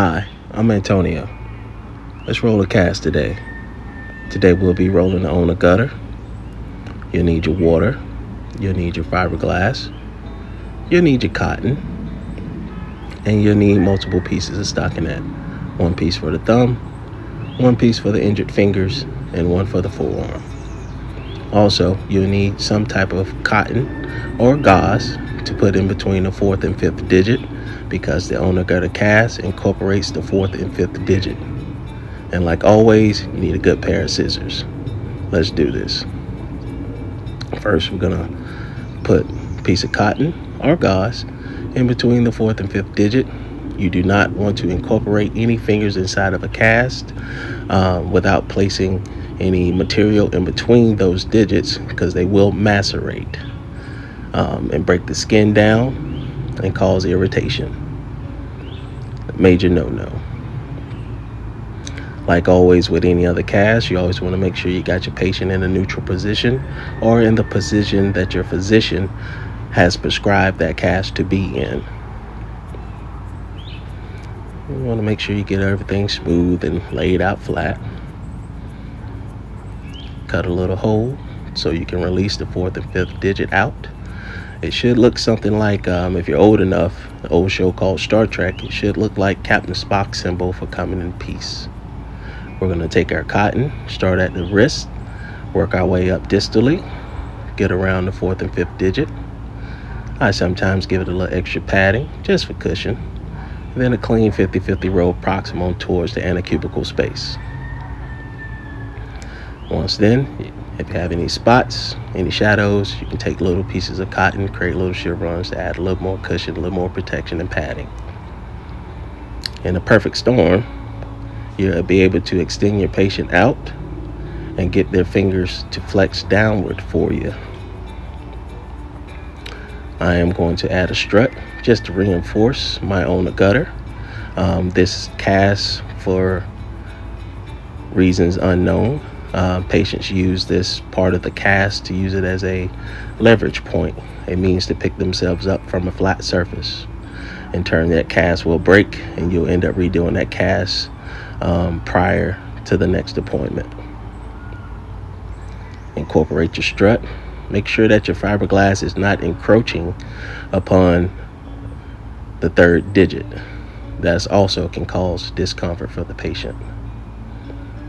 Hi, I'm Antonio. Let's roll a cast today. Today we'll be rolling the Ulna gutter. You'll need your water. You'll need your fiberglass. You'll need your cotton. And you'll need multiple pieces of stockinette. One piece for the thumb, one piece for the injured fingers, and one for the forearm. Also, you'll need some type of cotton or gauze to put in between the fourth and fifth digit, because the Ulna gutter cast incorporates the fourth and fifth digit. And like always, you need a good pair of scissors. Let's do this. First, we're gonna put a piece of cotton or gauze in between the fourth and fifth digit. You do not want to incorporate any fingers inside of a cast without placing any material in between those digits, because they will macerate and break the skin down and cause irritation. Major no-no. Like always with any other cast, you always want to make sure you got your patient in a neutral position, or in the position that your physician has prescribed that cast to be in. You want to make sure you get everything smooth and laid out flat. Cut a little hole so you can release the fourth and fifth digit out. It should look something like, if you're old enough, the old show called Star Trek, it should look like Captain Spock's symbol for coming in peace. We're going to take our cotton, start at the wrist, work our way up distally, get around the fourth and fifth digit. I sometimes give it a little extra padding, just for cushion. And then a clean 50-50 roll proximal towards the anacubical space. Once then, if you have any spots, any shadows, you can take little pieces of cotton, create little chevrons to add a little more cushion, a little more protection and padding. In a perfect storm, you'll be able to extend your patient out and get their fingers to flex downward for you. I am going to add a strut just to reinforce my Ulna gutter. This cast, for reasons unknown, patients use this part of the cast to use it as a leverage point. It means to pick themselves up from a flat surface. In turn, that cast will break and you'll end up redoing that cast prior to the next appointment. Incorporate your strut. Make sure that your fiberglass is not encroaching upon the third digit. That also can cause discomfort for the patient.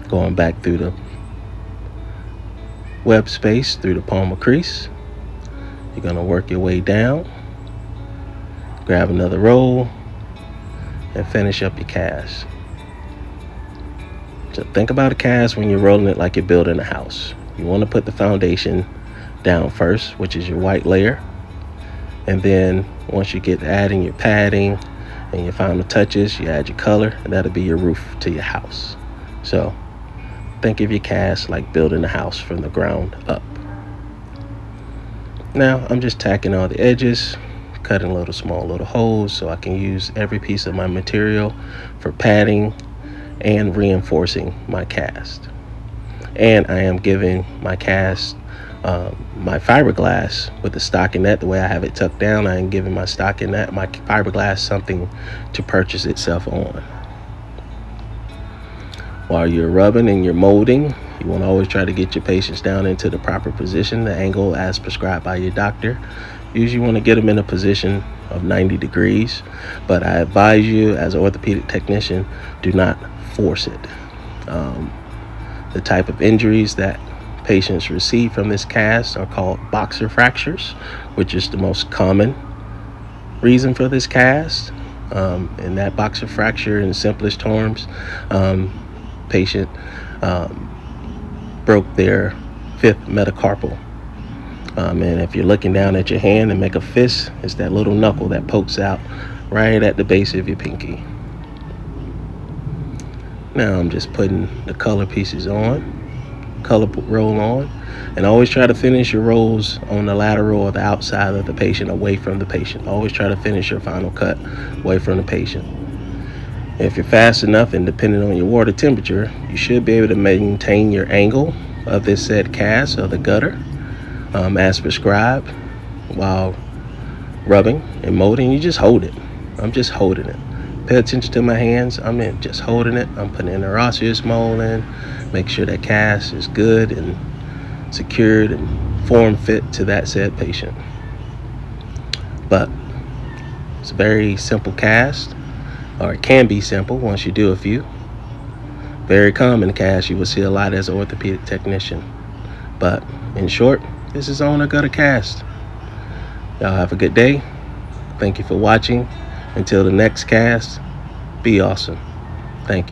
Going back through the web space, through the palmar crease, you're going to work your way down, grab another roll, and finish up your cast. So think about a cast when you're rolling it like you're building a house. You want to put the foundation down first, which is your white layer, and then once you get adding your padding and your final touches, you add your color, and that'll be your roof to your house. So think of your cast like building a house from the ground up. Now I'm just tacking all the edges, cutting small little holes so I can use every piece of my material for padding and reinforcing my cast. And I am giving my cast my fiberglass with the stockinette. The way I have it tucked down, I am giving my stockinette, my fiberglass, something to purchase itself on. While you're rubbing and you're molding, you want to always try to get your patients down into the proper position, the angle as prescribed by your doctor. Usually you want to get them in a position of 90 degrees, but I advise you as an orthopedic technician, do not force it. The type of injuries that patients receive from this cast are called boxer fractures, which is the most common reason for this cast. And that boxer fracture, in simplest terms, patient broke their fifth metacarpal. And if you're looking down at your hand and make a fist, it's that little knuckle that pokes out right at the base of your pinky. Now I'm just putting the color pieces on, color roll on, and always try to finish your rolls on the lateral or the outside of the patient, away from the patient. Always try to finish your final cut away from the patient. If you're fast enough, and depending on your water temperature, you should be able to maintain your angle of this said cast or the gutter as prescribed while rubbing and molding. You just hold it. I'm just holding it. Pay attention to my hands. I'm just holding it. I'm putting in the osseous mold in. Make sure that cast is good and secured and form fit to that said patient. But it's a very simple cast, or it can be simple once you do a few. Very common cast you will see a lot as an orthopedic technician. But in short, this is Ulna gutter cast. Y'all have a good day. Thank you for watching. Until the next cast, be awesome.